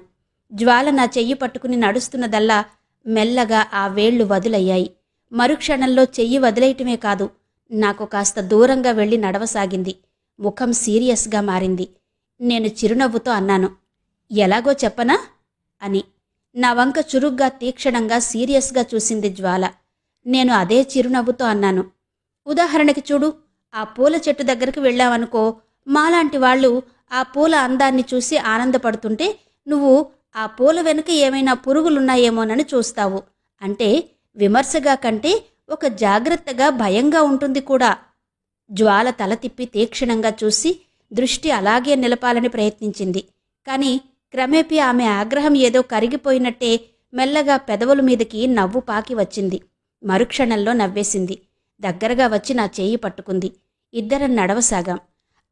జ్వాల నా చెయ్యి పట్టుకుని నడుస్తున్నదల్లా మెల్లగా ఆ వేళ్లు వదులయ్యాయి. మరుక్షణంలో చెయ్యి వదిలేయటమే కాదు, నాకు కాస్త దూరంగా వెళ్లి నడవసాగింది. ముఖం సీరియస్గా మారింది. నేను చిరునవ్వుతో అన్నాను, ఎలాగో చెప్పనా అని. నా వంక చురుగ్గా, తీక్షణంగా, సీరియస్గా చూసింది జ్వాల. నేను అదే చిరునవ్వుతో అన్నాను, ఉదాహరణకి చూడు, ఆ పూల చెట్టు దగ్గరికి వెళ్ళావనుకో, మాలాంటి వాళ్ళు ఆ పూల అందాన్ని చూసి ఆనందపడుతుంటే నువ్వు ఆ పూల వెనుక ఏమైనా పురుగులున్నాయేమోనని చూస్తావు. అంటే విమర్శగా కంటే ఒక జాగ్రత్తగా, భయంగా ఉంటుంది కూడా. జ్వాల తల తిప్పి తీక్షణంగా చూసి దృష్టి అలాగే నిలపాలని ప్రయత్నించింది. కాని క్రమేపీ ఆమె ఆగ్రహం ఏదో కరిగిపోయినట్టే మెల్లగా పెదవుల మీదకి నవ్వు పాకి వచ్చింది. మరుక్షణంలో నవ్వేసింది. దగ్గరగా వచ్చి నా చేయి పట్టుకుంది. ఇద్దరం నడవసాగాం.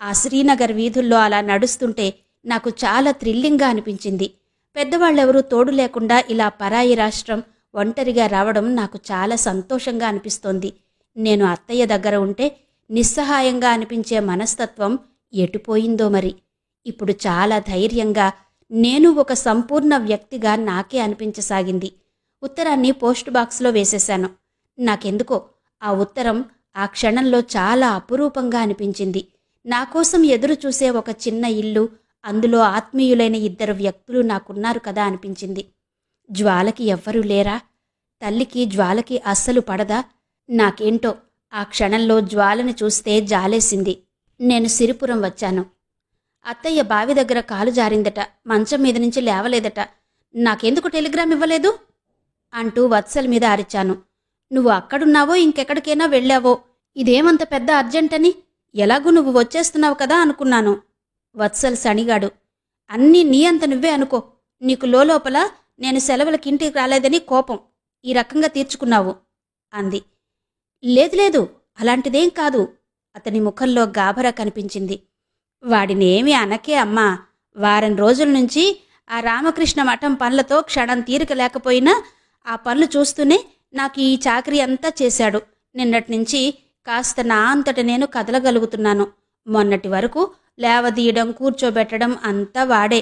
ఆ శ్రీనగర్ వీధుల్లో అలా నడుస్తుంటే నాకు చాలా థ్రిల్లింగ్గా అనిపించింది. పెద్దవాళ్ళెవరూ తోడు లేకుండా ఇలా పరాయి రాష్ట్రం ఒంటరిగా రావడం నాకు చాలా సంతోషంగా అనిపిస్తోంది. నేను అత్తయ్య దగ్గర ఉంటే నిస్సహాయంగా అనిపించే మనస్తత్వం ఎటుపోయిందో మరి. ఇప్పుడు చాలా ధైర్యంగా, నేను ఒక సంపూర్ణ వ్యక్తిగా నాకే అనిపించసాగింది. ఉత్తరాన్ని పోస్ట్ బాక్స్లో వేసేశాను. నాకెందుకో ఆ ఉత్తరం ఆ క్షణంలో చాలా అపురూపంగా అనిపించింది. నాకోసం ఎదురు చూసే ఒక చిన్న ఇల్లు, అందులో ఆత్మీయులైన 2 వ్యక్తులు నాకున్నారు కదా అనిపించింది. జ్వాలకి ఎవ్వరూ లేరా? తల్లికి జ్వాలకి అస్సలు పడదా? నాకేంటో ఆ క్షణంలో జ్వాలని చూస్తే జాలేసింది. నేను సిరిపురం వచ్చాను. అత్తయ్య బావి దగ్గర కాలు జారిందట, మంచం మీద నుంచి లేవలేదట. నాకెందుకు టెలిగ్రామ్ ఇవ్వలేదు అంటూ వత్సల్ మీద అరిచాను. నువ్వు అక్కడున్నావో ఇంకెక్కడికైనా వెళ్ళావో, ఇదేమంత పెద్ద అర్జెంటని? ఎలాగూ నువ్వు వచ్చేస్తున్నావు కదా అనుకున్నాను. వత్సల్ సణిగాడు. అన్నీ నీ అంత నువ్వే అనుకో. నీకు లోపల నేను సెలవులకింటికి రాలేదని కోపం ఈ రకంగా తీర్చుకున్నావు అంది. లేదు అలాంటిదేం కాదు. అతని ముఖంలో గాభరా కనిపించింది. వాడినేమీ అనకే అమ్మా. వారం రోజుల నుంచి ఆ రామకృష్ణ మఠం పనులతో క్షణం తీరిక లేకపోయినా ఆ పనులు చూస్తూనే నాకు ఈ చాకరీ అంతా చేశాడు. నిన్నటినుంచి కాస్త నా అంతట నేను కదలగలుగుతున్నాను. మొన్నటి వరకు లేవదీయడం, కూర్చోబెట్టడం అంతా వాడే.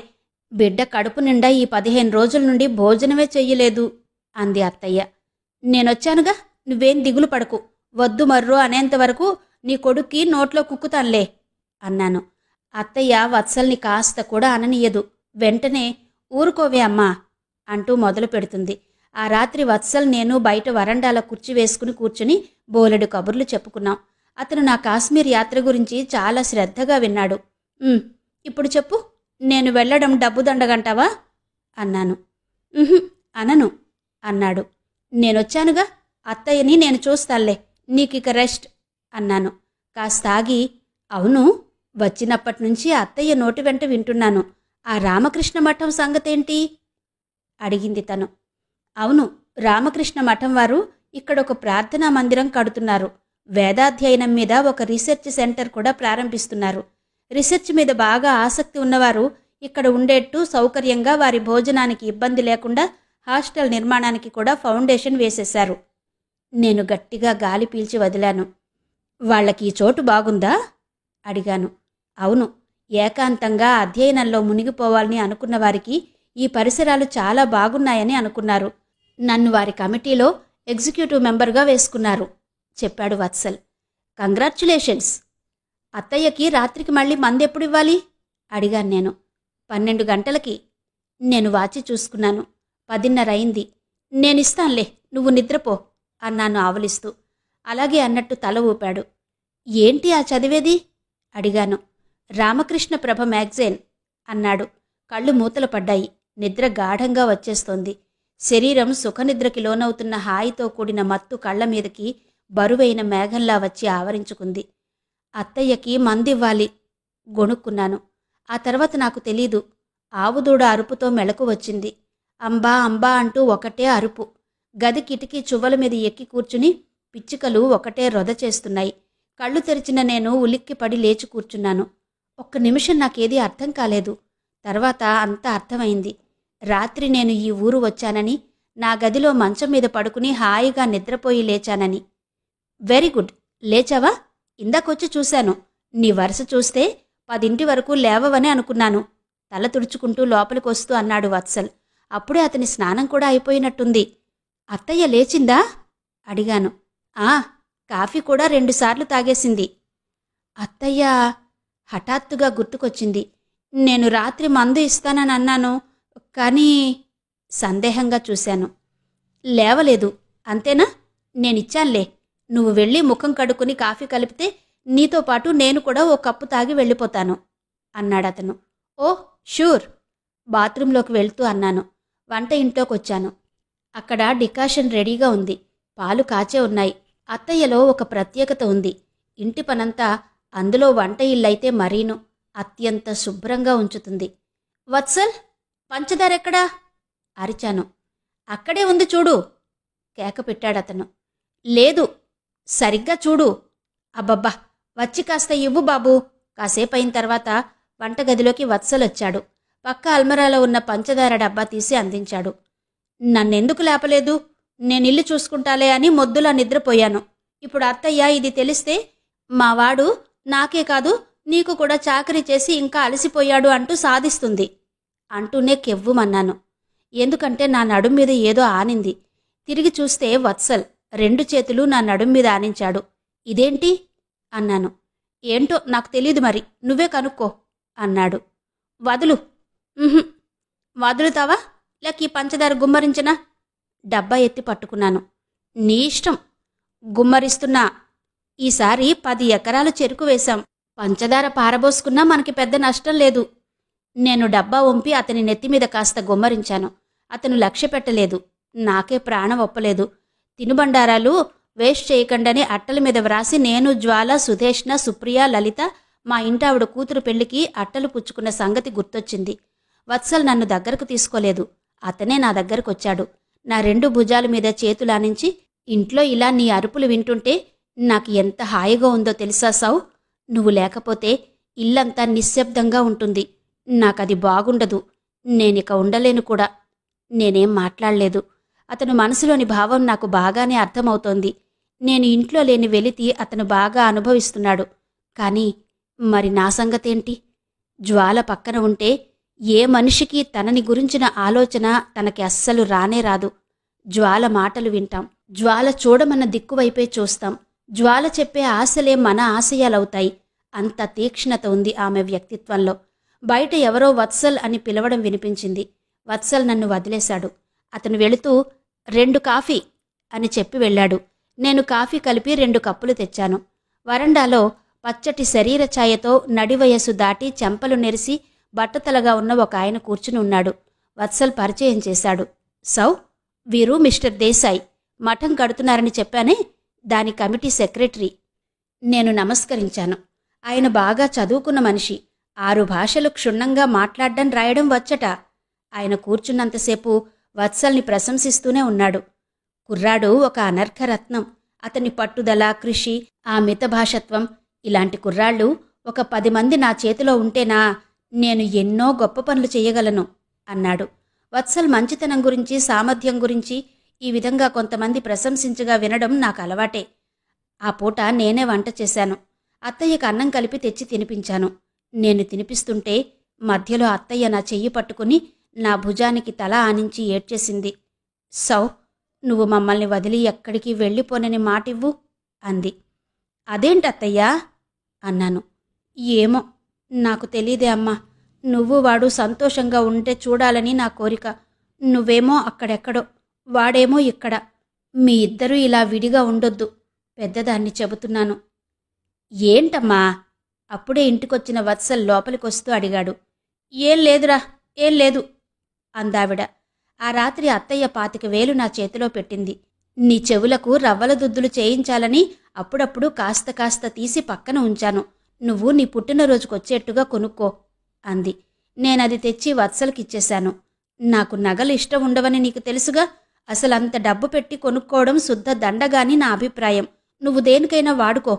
బిడ్డ కడుపు నిండా ఈ 15 రోజుల నుండి భోజనమే చెయ్యలేదు అంది అత్తయ్య. నేనొచ్చానుగా, నువ్వేం దిగులు పడకు. వద్దు మర్రో అనేంతవరకు నీ కొడుక్కి నోట్లో కుక్కుతాన్లే అన్నాను. అత్తయ్య వత్సల్ని కాస్త కూడా అననీయదు. వెంటనే ఊరుకోవే అమ్మా అంటూ మొదలు పెడుతుంది. ఆ రాత్రి వత్సల్ నేను బయట వరండాల కుర్చీ వేసుకుని కూర్చుని బోలెడు కబుర్లు చెప్పుకున్నాం. అతను నా కాశ్మీర్ యాత్ర గురించి చాలా శ్రద్ధగా విన్నాడు. ఇప్పుడు చెప్పు, నేను వెళ్ళడం డబ్బు దండగంటావా అన్నాను. అనను అన్నాడు. నేనొచ్చానుగా, అత్తయ్యని నేను చూస్తాలే, నీకిక రెస్ట్ అన్నాను. కాస్తాగి, అవును, వచ్చినప్పటినుంచి అత్తయ్య నోటి వెంట వింటున్నాను. ఆ రామకృష్ణ మఠం సంగతేంటి అడిగింది తను. అవును, రామకృష్ణ మఠం వారు ఇక్కడొక ప్రార్థనా మందిరం కడుతున్నారు. వేదాధ్యయనం మీద ఒక రీసెర్చ్ సెంటర్ కూడా ప్రారంభిస్తున్నారు. రీసెర్చ్ మీద బాగా ఆసక్తి ఉన్నవారు ఇక్కడ ఉండేట్టు సౌకర్యంగా వారి భోజనానికి ఇబ్బంది లేకుండా హాస్టల్ నిర్మాణానికి కూడా ఫౌండేషన్ వేసేశారు. నేను గట్టిగా గాలి పీల్చి వదిలాను. వాళ్ళకి ఈ చోటు బాగుందా అడిగాను. అవును, ఏకాంతంగా అధ్యయనంలో మునిగిపోవాలని అనుకున్న వారికి ఈ పరిసరాలు చాలా బాగున్నాయని అనుకున్నారు. నన్ను వారి కమిటీలో ఎగ్జిక్యూటివ్ మెంబర్గా వేసుకున్నారు చెప్పాడు వత్సల్. కంగ్రాచ్యులేషన్స్. అత్తయ్యకి రాత్రికి మళ్ళీ మందెప్పుడు ఇవ్వాలి అడిగాను నేను. 12 గంటలకి. నేను వాచి చూసుకున్నాను. 10:30 అయింది. నేనిస్తాన్లే, నువ్వు నిద్రపో అన్నాను ఆవలిస్తూ. అలాగే అన్నట్టు తల ఊపాడు. ఏంటి ఆ చదివేది అడిగాను. రామకృష్ణ ప్రభ మ్యాగజైన్ అన్నాడు. కళ్ళు మూతలు పడ్డాయి. నిద్ర గాఢంగా వచ్చేస్తోంది. శరీరం సుఖనిద్రకి లోనవుతున్న హాయితో కూడిన మత్తు కళ్ల మీదకి బరువైన మేఘంలా వచ్చి ఆవరించుకుంది. అత్తయ్యకి మందివ్వాలి గొణుక్కున్నాను. ఆ తర్వాత నాకు తెలీదు. ఆవుదూడ అరుపుతో మెలకు వచ్చింది. అంబా అంబా అంటూ ఒకటే అరుపు. గది కిటికీ చువ్వల మీద ఎక్కి కూర్చుని పిచ్చుకలు ఒకటే రొద చేస్తున్నాయి. కళ్ళు తెరిచిన నేను ఉలిక్కిపడి లేచి కూర్చున్నాను. ఒక్క నిమిషం నాకేదీ అర్థం కాలేదు. తర్వాత అంతా అర్థమైంది. రాత్రి నేను ఈ ఊరు వచ్చానని, నా గదిలో మంచం మీద పడుకుని హాయిగా నిద్రపోయి లేచానని. Very good, లేచావా? ఇందాకొచ్చి చూశాను. నీ వరుస చూస్తే 10 వరకు లేవవని అనుకున్నాను తల తుడుచుకుంటూ లోపలికొస్తూ అన్నాడు వత్సల్. అప్పుడే అతని స్నానం కూడా అయిపోయినట్టుంది. అత్తయ్య లేచిందా అడిగాను. కాఫీ కూడా 2 సార్లు తాగేసింది. అత్తయ్య హఠాత్తుగా గుర్తుకొచ్చింది. నేను రాత్రి మందు ఇస్తానని అన్నాను, కానీ సందేహంగా చూశాను. లేవలేదు అంతేనా? నేనిచ్చాన్లే. నువ్వు వెళ్ళి ముఖం కడుక్కుని కాఫీ కలిపితే నీతో పాటు నేను కూడా ఓ కప్పు తాగి వెళ్ళిపోతాను అన్నాడతను. Oh sure. బాత్రూంలోకి వెళ్తూ అన్నాను. వంట ఇంట్లోకొచ్చాను. అక్కడ డికాషన్ రెడీగా ఉంది. పాలు కాచే ఉన్నాయి. అత్తయ్యలో ఒక ప్రత్యేకత ఉంది. ఇంటి పనంతా, అందులో వంట ఇల్లైతే మరీను, అత్యంత శుభ్రంగా ఉంచుతుంది. వత్సల్, పంచదారెక్కడా అరిచాను. అక్కడే ఉంది చూడు కేక పెట్టాడతను. లేదు, సరిగ్గా చూడు. అబ్బబ్బా, వచ్చి కాస్త ఇవ్వు బాబూ, కాసేపయిన తర్వాత వంటగదిలోకి వత్సలొచ్చాడు. పక్క అల్మరాలో ఉన్న పంచదార డబ్బా తీసి అందించాడు. నన్నెందుకు లేపలేదు? నేనిల్లు చూసుకుంటాలే అని మొద్దులా నిద్రపోయాను. ఇప్పుడు అత్తయ్య ఇది తెలిస్తే మావాడు నాకే కాదు నీకు కూడా చాకరీ చేసి ఇంకా అలసిపోయాడు అంటూ సాధిస్తుంది అంటూనే కెవ్వుమన్నాను. ఎందుకంటే నా నడుం మీద ఏదో ఆనింది. తిరిగి చూస్తే వత్సల్ 2 చేతులు నా నడుం మీద ఆనించాడు. ఇదేంటి అన్నాను. ఏంటో నాకు తెలీదు, మరి నువ్వే కనుక్కో అన్నాడు. వదులు. వదులుతావా లేక ఈ పంచదార గుమ్మరించనా? డబ్బా ఎత్తి పట్టుకున్నాను. నీ ఇష్టం, గుమ్మరిస్తున్నా. ఈసారి 10 ఎకరాల చెరుకు వేశాం. పంచదార పారబోసుకున్నా మనకి పెద్ద నష్టం లేదు. నేను డబ్బా వంపి అతని నెత్తిమీద కాస్త గుమ్మరించాను. అతను లక్ష్య పెట్టలేదు. నాకే ప్రాణం ఒప్పలేదు. తినుబండారాలు వేస్ట్ చేయకండని అట్టల మీద వ్రాసి నేను, జ్వాల, సుధేష్ణ, సుప్రియ, లలిత మా ఇంటావిడ కూతురు పెళ్లికి అట్టలు పుచ్చుకున్న సంగతి గుర్తొచ్చింది. వత్సల్ నన్ను దగ్గరకు తీసుకోలేదు. అతనే నా దగ్గరకొచ్చాడు. నా 2 భుజాల మీద చేతులానించి, ఇంట్లో ఇలా నీ అరుపులు వింటుంటే నాకు ఎంత హాయిగా ఉందో తెలుసా సౌ? నువ్వు లేకపోతే ఇల్లంతా నిశ్శబ్దంగా ఉంటుంది. నాకది బాగుండదు. నేనిక ఉండలేను కూడా. నేనేం మాట్లాడలేదు. అతను మనసులోని భావం నాకు బాగానే అర్థమవుతోంది. నేను ఇంట్లో లేని వెలితి అతను బాగా అనుభవిస్తున్నాడు. కానీ మరి నా సంగతేంటి? జ్వాల పక్కన ఉంటే ఏ మనిషికి తనని గురించిన ఆలోచన తనకి అస్సలు రానే రాదు. జ్వాల మాటలు వింటాం. జ్వాల చూడమన్న దిక్కువైపే చూస్తాం. జ్వాల చెప్పే ఆశలే మన ఆశయాలవుతాయి. అంత తీక్ష్ణత ఉంది ఆమె వ్యక్తిత్వంలో. బయట ఎవరో వత్సల్ అని పిలవడం వినిపించింది. వత్సల్ నన్ను వదిలేశాడు. అతను వెళుతూ 2 కాఫీ అని చెప్పి వెళ్ళాడు. నేను కాఫీ కలిపి 2 కప్పులు తెచ్చాను. వరండాలో పచ్చటి శరీర ఛాయతో నడివయస్సు దాటి చెంపలు నెరిసి బట్టతలగా ఉన్న ఒక ఆయన కూర్చుని ఉన్నాడు. వత్సల్ పరిచయం చేశాడు. సౌ, వీరు మిస్టర్ దేశాయ్. మఠం కడుతున్నారని చెప్పానే, దాని కమిటీ సెక్రటరీ. నేను నమస్కరించాను. ఆయన బాగా చదువుకున్న మనిషి. 6 భాషలు క్షుణ్ణంగా మాట్లాడ్డం రాయడం వచ్చట. ఆయన కూర్చున్నంతసేపు వత్సల్ని ప్రశంసిస్తూనే ఉన్నాడు. కుర్రాడు ఒక అనర్ఘరత్నం. అతని పట్టుదల, కృషి, ఆ మితభాషత్వం, ఇలాంటి కుర్రాళ్ళు ఒక 10 మంది నా చేతిలో ఉంటేనా నేను ఎన్నో గొప్ప పనులు చెయ్యగలను అన్నాడు. వత్సల్ మంచితనం గురించి, సామర్థ్యం గురించి ఈ విధంగా కొంతమంది ప్రశంసించగా వినడం నాకు అలవాటే. ఆ పూట నేనే వంట చేశాను. అత్తయ్యకు అన్నం కలిపి తెచ్చి తినిపించాను. నేను తినిపిస్తుంటే మధ్యలో అత్తయ్య నా చెయ్యి పట్టుకుని నా భుజానికి తల ఆనించి ఏడ్చేసింది. సౌ, నువ్వు మమ్మల్ని వదిలి ఎక్కడికి వెళ్ళిపోనని మాటివ్వు అంది. అదేంటత్తయ్యా అన్నాను. ఏమో నాకు తెలీదే అమ్మా. నువ్వు వాడు సంతోషంగా ఉంటే చూడాలని నా కోరిక. నువ్వేమో అక్కడెక్కడో, వాడేమో ఇక్కడ. మీ ఇద్దరూ ఇలా విడిగా ఉండొద్దు. పెద్దదాన్ని చెబుతున్నాను. ఏంటమ్మా? అప్పుడే ఇంటికొచ్చిన వత్సల్ లోపలికొస్తూ అడిగాడు. ఏం లేదురా, ఏం లేదు అందావిడ. ఆ రాత్రి అత్తయ్య 25,000 నా చేతిలో పెట్టింది. నీ చెవులకు రవ్వల దుద్దులు చేయించాలని అప్పుడప్పుడు కాస్త కాస్త తీసి పక్కన ఉంచాను. నువ్వు నీ పుట్టినరోజుకొచ్చేట్టుగా కొనుక్కో అంది. నేనది తెచ్చి వత్సల్కిచ్చేశాను. నాకు నగలు ఇష్టం ఉండవని నీకు తెలుసుగా. అసలంత డబ్బు పెట్టి కొనుక్కోవడం శుద్ధ దండగాని నా అభిప్రాయం. నువ్వు దేనికైనా వాడుకో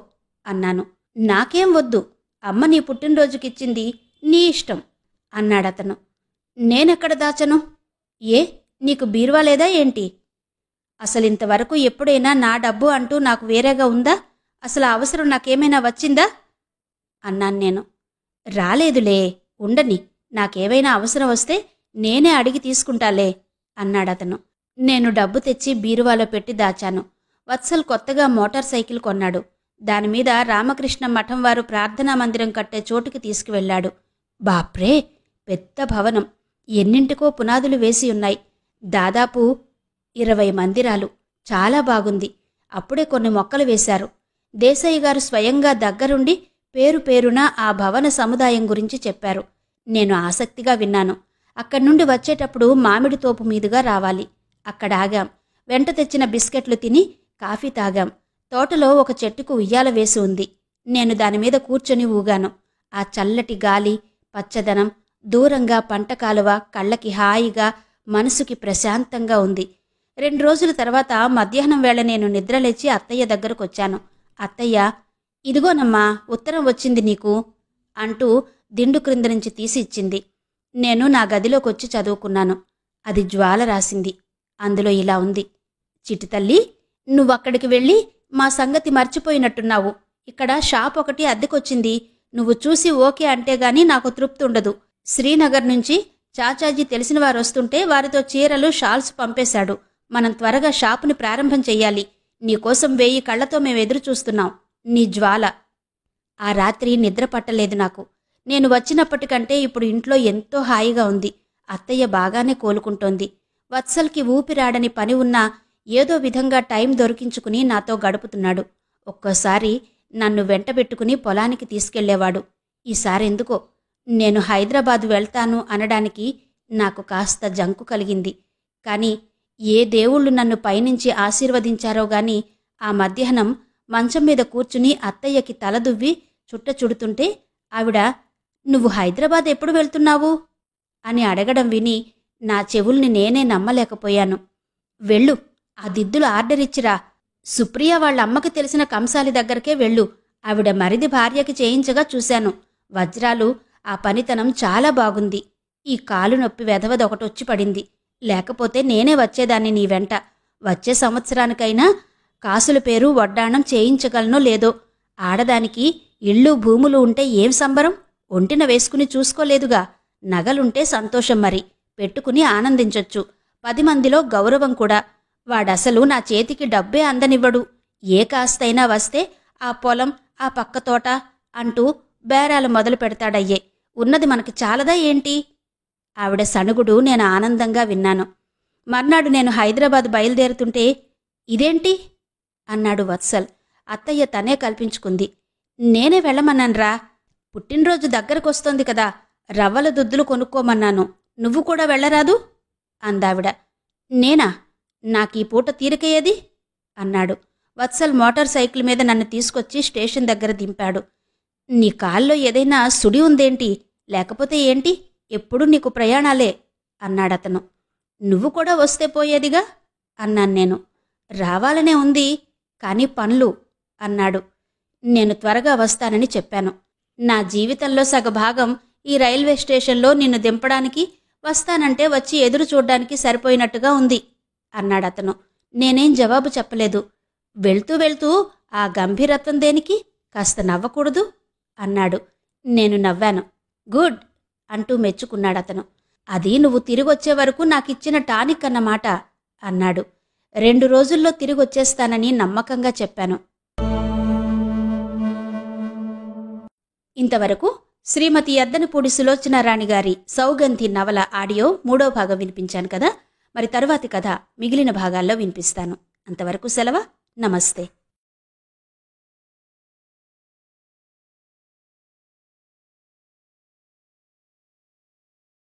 అన్నాను. నాకేం వద్దు. అమ్మ నీ పుట్టినరోజుకిచ్చింది, నీ ఇష్టం అన్నాడతను. నేనెక్కడ దాచను? ఏ, నీకు బీరువా లేదా ఏంటి? అసలింతవరకు ఎప్పుడైనా నా డబ్బు అంటూ నాకు వేరేగా ఉందా? అసలు అవసరం నాకేమైనా వచ్చిందా అన్నాను నేను. రాలేదులే, ఉండని. నాకేమైనా అవసరం వస్తే నేనే అడిగి తీసుకుంటాలే అన్నాడతను. నేను డబ్బు తెచ్చి బీరువాలో పెట్టి దాచాను. వత్సల్ కొత్తగా మోటార్ సైకిల్ కొన్నాడు. దానిమీద రామకృష్ణ మఠం వారు ప్రార్థనా మందిరం కట్టే చోటుకి తీసుకువెళ్లాడు. బాప్రే, పెద్ద భవనం. ఎన్నింటికో పునాదులు వేసి ఉన్నాయి. దాదాపు 20 మందిరాలు. చాలా బాగుంది. అప్పుడే కొన్ని మొక్కలు వేశారు. దేశాయి గారు స్వయంగా దగ్గరుండి పేరు పేరున ఆ భవన సముదాయం గురించి చెప్పారు. నేను ఆసక్తిగా విన్నాను. అక్కడ్నుండి వచ్చేటప్పుడు మామిడి తోపు మీదుగా రావాలి. అక్కడ ఆగాం. వెంట తెచ్చిన బిస్కెట్లు తిని కాఫీ తాగాం. తోటలో ఒక చెట్టుకు ఉయ్యాల వేసి ఉంది. నేను దానిమీద కూర్చొని ఊగాను. ఆ చల్లటి గాలి, పచ్చదనం, దూరంగా పంట కాలువ కళ్ళకి హాయిగా, మనసుకి ప్రశాంతంగా ఉంది. 2 రోజుల తర్వాత మధ్యాహ్నం వేళ నేను నిద్రలేచి అత్తయ్య దగ్గరకొచ్చాను. అత్తయ్య, ఇదిగోనమ్మా ఉత్తరం వచ్చింది నీకు అంటూ దిండు క్రింద నుంచి తీసి ఇచ్చింది. నేను నా గదిలోకొచ్చి చదువుకున్నాను. అది జ్వాల రాసింది. అందులో ఇలా ఉంది: చిటితల్లి, నువ్వక్కడికి వెళ్ళి మా సంగతి మర్చిపోయినట్టున్నావు. ఇక్కడ షాప్ ఒకటి అద్దెకొచ్చింది. నువ్వు చూసి ఓకే అంటేగాని నాకు తృప్తి ఉండదు. శ్రీనగర్ నుంచి చాచాజీ తెలిసిన వారొస్తుంటే వారితో చీరలు, షాల్స్ పంపేశాడు. మనం త్వరగా షాపుని ప్రారంభం చెయ్యాలి. నీకోసం 1000 కళ్లతో మేమెదురు చూస్తున్నాం. నీ జ్వాల. ఆ రాత్రి నిద్ర పట్టలేదు నాకు. నేను వచ్చినప్పటికంటే ఇప్పుడు ఇంట్లో ఎంతో హాయిగా ఉంది. అత్తయ్య బాగానే కోలుకుంటోంది. వత్సల్కి ఊపిరాడని పని ఉన్నా ఏదో విధంగా టైం దొరికించుకుని నాతో గడుపుతున్నాడు. ఒక్కోసారి నన్ను వెంటబెట్టుకుని పొలానికి తీసుకెళ్లేవాడు. ఈసారెందుకో నేను హైదరాబాదు వెళ్తాను అనడానికి నాకు కాస్త జంకు కలిగింది. కాని ఏ దేవుళ్ళు నన్ను పైనుంచి ఆశీర్వదించారో గాని ఆ మధ్యాహ్నం మంచం మీద కూర్చుని అత్తయ్యకి తలదువ్వి చుట్ట చుడుతుంటే ఆవిడ, నువ్వు హైదరాబాద్ ఎప్పుడు వెళ్తున్నావు అని అడగడం విని నా చెవుల్ని నేనే నమ్మలేకపోయాను. వెళ్ళు, ఆ దిద్దులు ఆర్డర్ ఇచ్చిరా. సుప్రియ వాళ్ళ అమ్మకి తెలిసిన కంసాలి దగ్గరకే వెళ్ళు. ఆవిడ మరిది భార్యకి చేయించగా చూశాను. వజ్రాలు, ఆ పనితనం చాలా బాగుంది. ఈ కాలు నొప్పి వెధవదొకటొచ్చి పడింది. లేకపోతే నేనే వచ్చేదాన్ని నీ వెంట. వచ్చే సంవత్సరానికైనా కాసుల పేరు వడ్డాణం చేయించగలనో లేదో. ఆడదానికి ఇళ్ళు భూములు ఉంటే ఏం సంబరం? ఒంటిన వేసుకుని చూసుకోలేదుగా. నగలుంటే సంతోషం మరి, పెట్టుకుని ఆనందించొచ్చు. 10 మందిలో గౌరవం కూడా. వాడసలు నా చేతికి డబ్బే అందనివ్వడు. ఏ కాస్తైనా వస్తే ఆ పొలం, ఆ పక్కతోట అంటూ బేరాలు మొదలు పెడతాడయ్యే. ఉన్నది మనకి చాలదా ఏంటి? ఆవిడ సణుగుడు నేను ఆనందంగా విన్నాను. మర్నాడు నేను హైదరాబాద్ బయలుదేరుతుంటే, ఇదేంటి అన్నాడు వత్సల్. అత్తయ్య తనే కల్పించుకుంది. నేనే వెళ్ళమన్నాన్రా. పుట్టినరోజు దగ్గరకొస్తోంది కదా, రవ్వల దుద్దులు కొనుక్కోమన్నాను. నువ్వు కూడా వెళ్ళరాదు అందావిడ. నేనా? నాకీ పూట తీరికయ్యేది అన్నాడు. వత్సల్ మోటార్ సైకిల్ మీద నన్ను తీసుకొచ్చి స్టేషన్ దగ్గర దింపాడు. నీ కాల్లో ఏదైనా సుడి ఉందేంటి? లేకపోతే ఏంటి? ఎప్పుడూ నీకు ప్రయాణాలే అన్నాడతను. నువ్వు కూడా వస్తే పోయేదిగా అన్నాను నేను. రావాలనే ఉంది, కాని పనులు అన్నాడు. నేను త్వరగా వస్తానని చెప్పాను. నా జీవితంలో సగభాగం ఈ రైల్వే స్టేషన్లో నిన్ను దింపడానికి, వస్తానంటే వచ్చి ఎదురు చూడ్డానికి సరిపోయినట్టుగా ఉంది అన్నాడతను. నేనేం జవాబు చెప్పలేదు. వెళ్తూ వెళ్తూ ఆ గంభీరత్వం దేనికి? కాస్త నవ్వకూడదు అన్నాడు. నేను నవ్వాను. గుడ్ అంటూ మెచ్చుకున్నాడతను. అది నువ్వు తిరిగొచ్చే వరకు నాకిచ్చిన టానిక్ అన్నమాట అన్నాడు. 2 రోజుల్లో తిరిగొచ్చేస్తానని నమ్మకంగా చెప్పాను. ఇంతవరకు శ్రీమతి యద్దనపూడి సులోచనారాణి గారి సౌగంధి నవల ఆడియో 3వ భాగం వినిపించాను కదా. మరి తరువాతి కథ మిగిలిన భాగాల్లో వినిపిస్తాను. అంతవరకు సెలవు. నమస్తే.